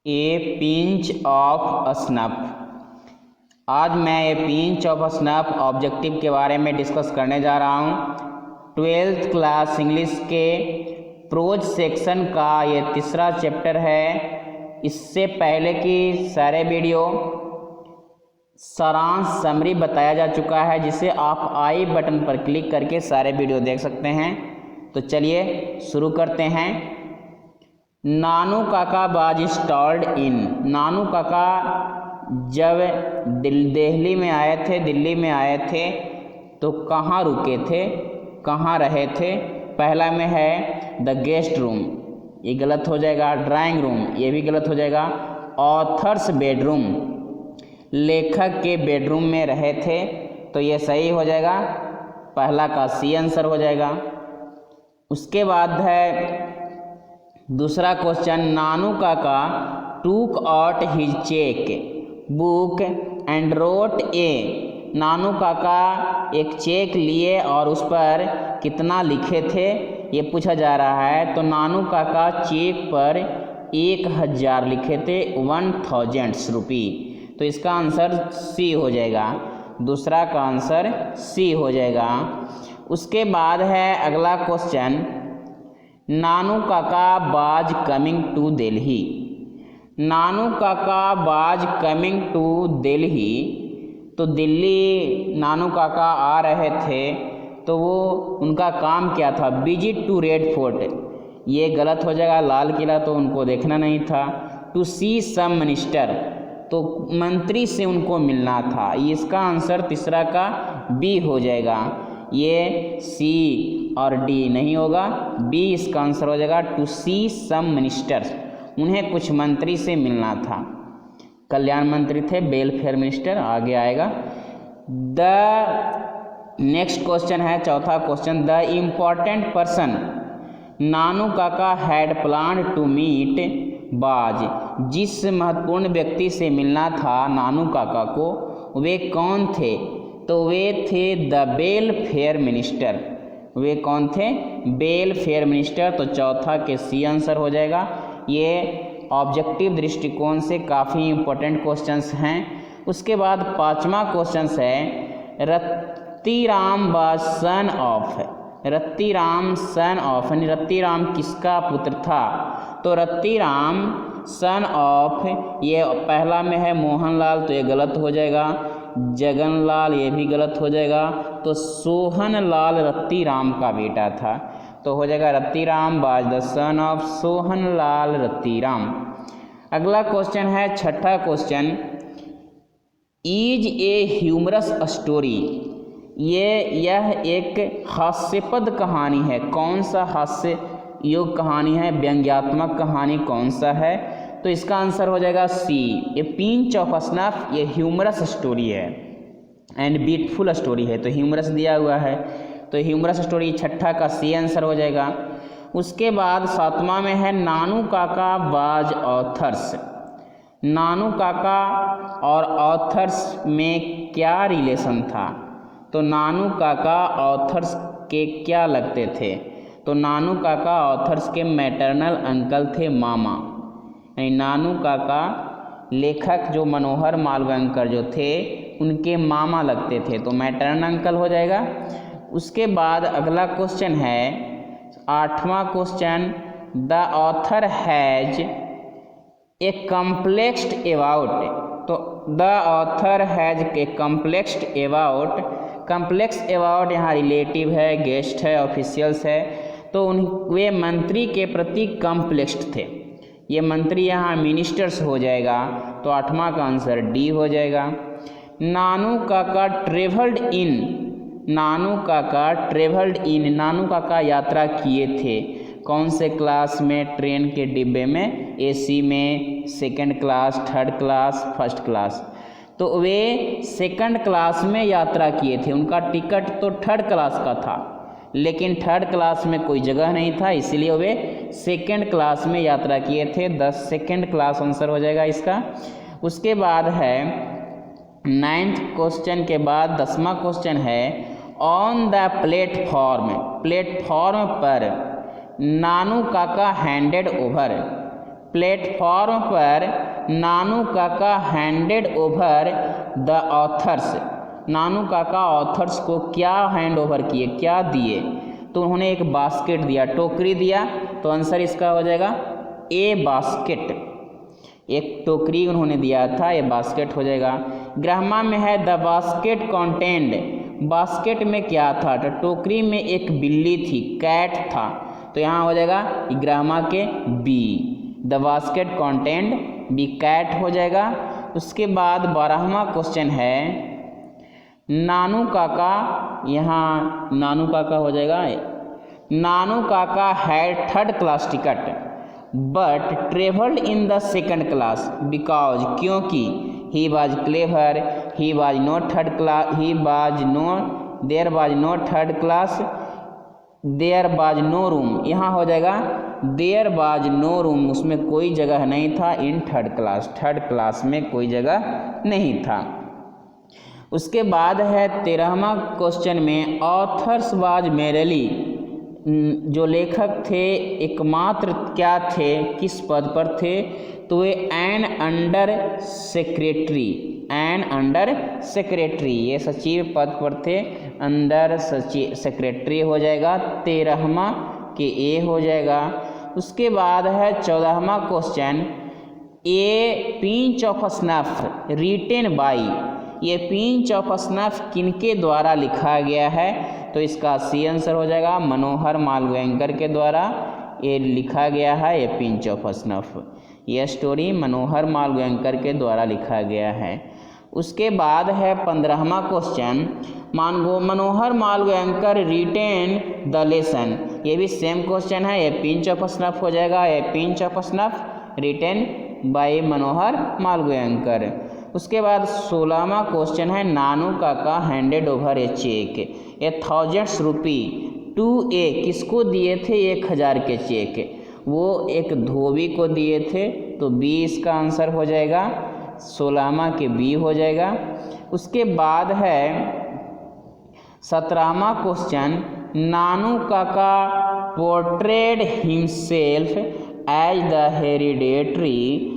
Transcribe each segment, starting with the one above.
A pinch of snuff. आज मैं ए pinch of snuff objective के बारे में डिस्कस करने जा रहा हूँ। 12th क्लास इंग्लिश के प्रोज सेक्शन का ये तीसरा चैप्टर है। इससे पहले की सारे वीडियो सारांश समरी बताया जा चुका है, जिसे आप आई बटन पर क्लिक करके सारे वीडियो देख सकते हैं। तो चलिए शुरू करते हैं। नानू काका बाज इंस्टॉल्ड इन। नानू काका जब दिल्ली में आए थे तो कहाँ रुके थे, कहाँ रहे थे। पहला में है द गेस्ट रूम, ये गलत हो जाएगा। ड्राइंग रूम, ये भी गलत हो जाएगा। ऑथर्स बेडरूम, लेखक के बेडरूम में रहे थे, तो ये सही हो जाएगा। पहला का सी आंसर हो जाएगा। उसके बाद है दूसरा question. Nanu Kaka took out his cheque book and wrote a. Nanu Kaka एक चेक लिए और उस पर कितना लिखे थे, ये पूछा जा रहा है। तो नानू काका चेक पर 1000 लिखे थे, 1000 रुपी। तो इसका आंसर सी हो जाएगा। दूसरा का आंसर सी हो जाएगा। उसके बाद है अगला क्वेश्चन। नानू काका बाज कमिंग टू दिल्ली। नानू काका बाज कमिंग टू दिल्ली, तो दिल्ली नानू काका आ रहे थे, तो वो उनका काम क्या था? विजिट टू रेड फोर्ट, ये गलत हो जाएगा। लाल किला तो उनको देखना नहीं था। टू सी सम मिनिस्टर, तो मंत्री से उनको मिलना था। इसका आंसर तीसरा का बी हो जाएगा। ये सी और डी नहीं होगा, बी इसका आंसर हो जाएगा। टू सी सम मिनिस्टर्स, उन्हें कुछ मंत्री से मिलना था। कल्याण मंत्री थे, वेलफेयर मिनिस्टर आगे आएगा। द नेक्स्ट क्वेश्चन है चौथा question. The important person Nanu Kaka had plan to meet बाज। जिस महत्वपूर्ण व्यक्ति से मिलना था नानू काका को, वे कौन थे? तो वे थे द वेलफेयर मिनिस्टर। वे कौन थे? Welfare minister. तो चौथा के सी आंसर हो जाएगा। ये ऑब्जेक्टिव दृष्टिकोण से काफ़ी इम्पोर्टेंट क्वेश्चंस हैं। उसके बाद पांचवा क्वेश्चंस है रत्तीराम व son of. Rattiram son of, यानी रत्तीराम किसका पुत्र था? तो रत्तीराम सन ऑफ, ये पहला में है मोहनलाल, तो ये गलत हो जाएगा। जगनलाल, ये भी गलत हो जाएगा। तो सोहनलाल रत्तीराम का बेटा था, तो हो जाएगा Rattiram was the son of Sohanlal Rattiram. अगला क्वेश्चन है छठा question. Is a humorous story. यह एक हास्यपद कहानी है। कौन सा हास्य योग कहानी है, व्यंग्यात्मक कहानी कौन सा है? तो इसका आंसर हो जाएगा सी। ए पिंच ऑफ स्नफ, ये ह्यूमरस स्टोरी है एंड ब्यूटीफुल स्टोरी है, तो ह्यूमरस दिया हुआ है, तो ह्यूमरस स्टोरी छठा का सी आंसर हो जाएगा। उसके बाद सातवां में है नानू काका बाज ऑथर्स। नानू काका और ऑथर्स में क्या रिलेशन था? तो नानू काका ऑथर्स के क्या लगते थे? तो नानू काका ऑथर्स के मैटरनल अंकल थे, मामा। यानी नानू काका लेखक जो मनोहर मालवणकर जो थे, उनके मामा लगते थे, तो मैटरनल अंकल हो जाएगा। उसके बाद अगला क्वेश्चन है आठवां question. The author has a complexed about. तो the author has a complexed about. Complex about यहाँ रिलेटिव है, गेस्ट है, ऑफिशियल्स है, तो वे मंत्री के प्रति कम्प्लेक्स्ड थे। ये मंत्री यहाँ मिनिस्टर्स हो जाएगा, तो आठवां का आंसर डी हो जाएगा। नानू काका ट्रेवल्ड इन। नानू काका ट्रेवल्ड इन, नानू काका यात्रा किए थे। कौन से क्लास में? ट्रेन के डिब्बे में, एसी में, second class, third class, first class. तो वे सेकंड क्लास में यात्रा किए थे। उनका टिकट तो थर्ड क्लास का था, लेकिन थर्ड क्लास में कोई जगह नहीं था, इसलिए वे सेकंड क्लास में यात्रा किए थे। 10 सेकंड क्लास आंसर हो जाएगा इसका। उसके बाद है 9th क्वेश्चन के बाद 10वां क्वेश्चन है ऑन द प्लेटफॉर्म। प्लेटफॉर्म पर नानू काका हैंडेड ओवर प्लेटफॉर्म पर नानू Kaka handed over the author's, नानू काका ऑथर्स को क्या हैंड ओवर किए, क्या दिए, तो उन्होंने एक बास्केट दिया, टोकरी दिया, तो आंसर इसका हो जाएगा ए बास्केट, एक टोकरी उन्होंने दिया था, ये बास्केट हो जाएगा। ग्रामा में है द बास्केट कॉन्टेंड, बास्केट में क्या था, तो टोकरी में एक बिल्ली थी, कैट था, तो यहाँ हो जाएगा ग्रामा के B, the basket contained B cat हो जाएगा। उसके बाद 12वां क्वेश्चन है नानू काका, यहाँ नानू काका हो जाएगा, Nanu Kaka had 3rd class ticket but travelled in the 2nd class because, क्योंकि he was clever, he was not 3rd class, he was no, there was no 3rd class, there was no room, यहाँ हो जाएगा there was no room, उसमें कोई जगह नहीं था, इन 3rd class, 3rd class में कोई जगह नहीं था। उसके बाद है 13वां क्वेश्चन में ऑथर्स वाज मेरली, जो लेखक थे एकमात्र क्या थे, किस पद पर थे, तो वे an under secretary, an under secretary, ये सचिव पद पर थे, अंडर सचिव सेक्रेटरी हो जाएगा, 13वां के ए हो जाएगा। उसके बाद है 14वां question a pinch of snuff written by, ये पिंच ऑफ स्नफ किनके द्वारा लिखा गया है, तो इसका सी आंसर हो जाएगा मनोहर मालव्यंकर के द्वारा ये लिखा गया है, ये पिंच ऑफ स्नफ, यह स्टोरी मनोहर मालव्यंकर के द्वारा लिखा गया है। उसके बाद है 15वां question Manohar Malvyankar written the lesson, ये भी सेम क्वेश्चन है, ये पिंच ऑफ स्नफ हो जाएगा, ये pinch of snuff written by Manohar Malvyankar. उसके बाद 16वां क्वेश्चन है Nanu Kaka handed over a cheque, a 1000 rupee to a, किसको दिए थे, 1000 के चेक, वो एक धोबी को दिए थे, तो बी इसका आंसर हो जाएगा, 16वां के बी हो जाएगा। उसके बाद है 17वां question Nanu Kaka portrayed himself as the hereditary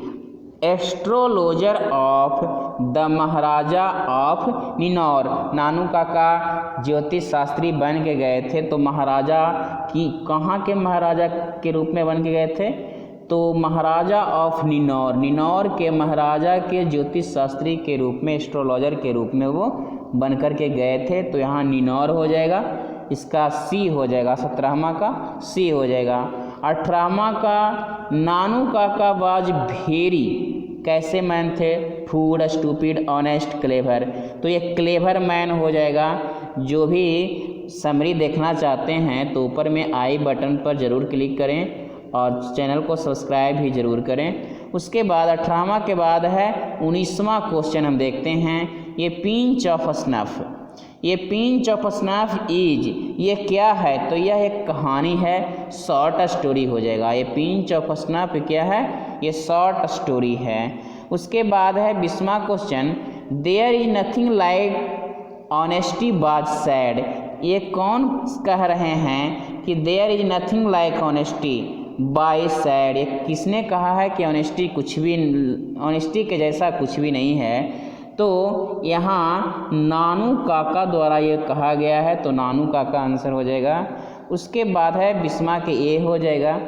astrologer of the maharaja of Ninaur, Nanu Kaka ज्योतिष शास्त्री बन के गए थे, तो महाराजा की कहाँ के महाराजा के रूप में बन के गए थे, तो महाराजा ऑफ निनौर, निनौर के महाराजा के ज्योतिष शास्त्री के रूप में, एस्ट्रोलॉजर के रूप में वो बन कर के गए थे, तो यहाँ निनौर हो जाएगा, इसका सी हो जाएगा, 17वां का सी हो जाएगा। 18वां का नानू काका वाज भेरी, कैसे मैन थे, फूड स्टूपिड ऑनेस्ट क्लेवर, तो ये क्लेवर मैन हो जाएगा। जो भी समरी देखना चाहते हैं तो ऊपर में आई बटन पर ज़रूर क्लिक करें और चैनल को सब्सक्राइब भी ज़रूर करें। उसके बाद 18वां के बाद है 19वां क्वेश्चन हम देखते हैं, ये पिंच ऑफ स्नफ, ये पिंच ऑफ स्नफ इज, ये क्या है, तो यह एक कहानी है, शॉर्ट स्टोरी हो जाएगा, ये पिंच ऑफ स्नफ क्या है, ये शॉर्ट स्टोरी है। उसके बाद है 20वां question there is nothing like honesty was said, ये कौन कह रहे हैं कि there is nothing like honesty by said, ये किसने कहा है कि ऑनेस्टी कुछ भी, ऑनेस्टी के जैसा कुछ भी नहीं है, तो यहाँ नानू काका द्वारा ये कहा गया है, तो नानू काका आंसर हो जाएगा। उसके बाद है 20वां के ए हो जाएगा।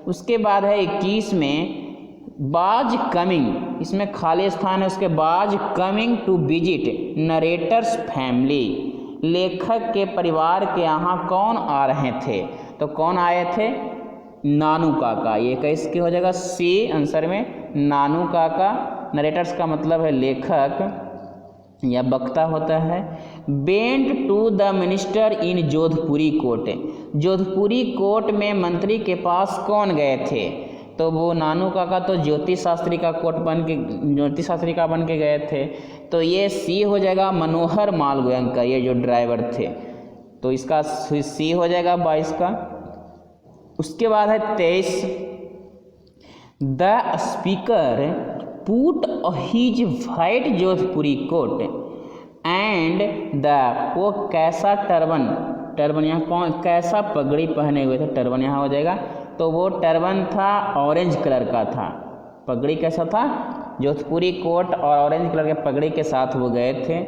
उसके बाद है 21 में बाज कमिंग, इसमें खाली स्थान है, उसके was coming to visit narrator's family, लेखक के परिवार के यहाँ कौन आ रहे थे, तो कौन आए थे, नानू काका, ये कैसे हो जाएगा, सी आंसर में नानू काका, नरेटर्स का मतलब है लेखक या वक्ता होता है। Went to the minister in Jodhpuri coat, Jodhpuri coat में मंत्री के पास कौन गए थे, तो वो नानू काका तो ज्योतिष शास्त्री का कोर्ट बन के, ज्योतिष शास्त्री का बन के गए थे, तो ये सी हो जाएगा मनोहर मालव्यंकर, ये जो ड्राइवर थे, तो इसका सी हो जाएगा 22 का। उसके बाद है 23 the speaker put his white Jodhpuri coat and the, वो कैसा टर्बन, टर्बन यहाँ कौन कैसा पगड़ी पहने हुए थे, टर्बन यहाँ हो जाएगा तो वो टर्बन था, ऑरेंज कलर का था। पगड़ी कैसा था? जोधपुरी कोट और ऑरेंज कलर के पगड़ी के साथ वो गए थे।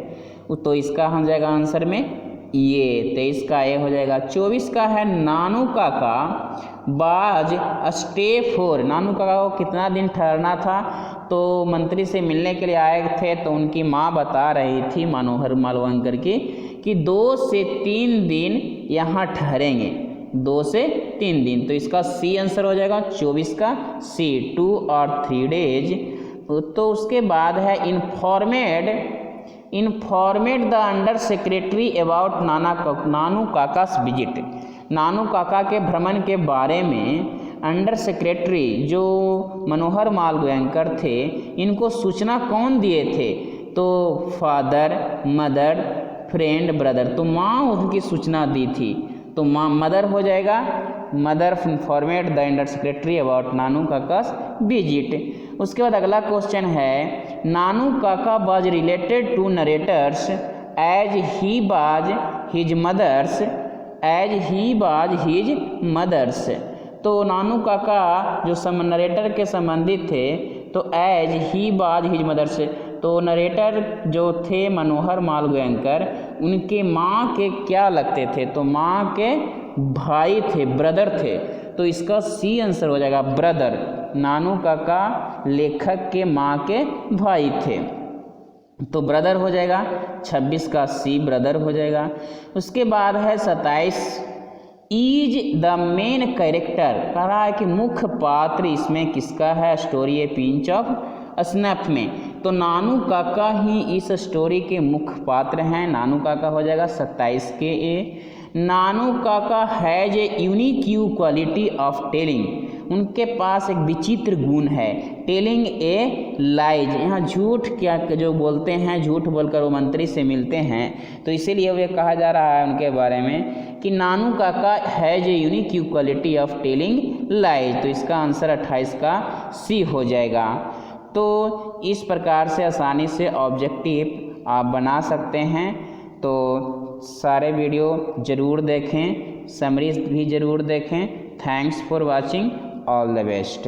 तो इसका हो जाएगा आंसर में ये, 23 का ये हो जाएगा। 24 का है नानू काका बाज स्टे फॉर। नानू काका को कितना दिन ठहरना था? तो मंत्री से मिलने के लिए आए थे, तो उनकी माँ बता रही थी मनोहर मालवंकर की कि 2 से 3 दिन यहाँ ठहरेंगे, 2 से 3 दिन। तो इसका सी आंसर हो जाएगा 24 का सी, 2 और 3 डेज। तो उसके बाद है informed the under secretary about Nanu Kaka's visit. Nanu Kaka के भ्रमण के बारे में अंडर सेक्रेटरी जो मनोहर मालवंकर थे, इनको सूचना कौन दिए थे? तो फादर, मदर, फ्रेंड, ब्रदर। तो माँ उनकी सूचना दी थी, तो माँ मदर हो जाएगा। Mother informed the under secretary about Nanu Kaka's visit. उसके बाद अगला क्वेश्चन है Nanu Kaka was related to narrator's as he was his mother's. तो नानू काका जो नरेटर के संबंधित थे, तो as he was his mother's. तो नरेटर जो थे मनोहर मालवंकर, उनके माँ के क्या लगते थे? तो माँ के भाई थे, ब्रदर थे। तो इसका सी आंसर हो जाएगा ब्रदर। नानू काका लेखक के माँ के भाई थे, तो ब्रदर हो जाएगा। 26 का सी ब्रदर हो जाएगा। उसके बाद है 27 इज द मेन कैरेक्टर। कह रहा है कि मुख्य पात्र इसमें किसका है? Story A pinch of snap में। तो नानू काका ही इस स्टोरी के मुख्य पात्र हैं। नानू काका हो जाएगा 27 के ए। नानू काका has a unique quality of telling. उनके पास एक विचित्र गुण है, टेलिंग ए लाइज। यहाँ झूठ क्या जो बोलते हैं, झूठ बोलकर वो मंत्री से मिलते हैं, तो इसीलिए वे कहा जा रहा है उनके बारे में कि नानू काका has a unique quality of telling lies. तो इसका आंसर 28 का सी हो जाएगा। तो इस प्रकार से आसानी से ऑब्जेक्टिव आप बना सकते हैं। तो सारे वीडियो ज़रूर देखें, समरीज भी ज़रूर देखें। Thanks for watching, all the best.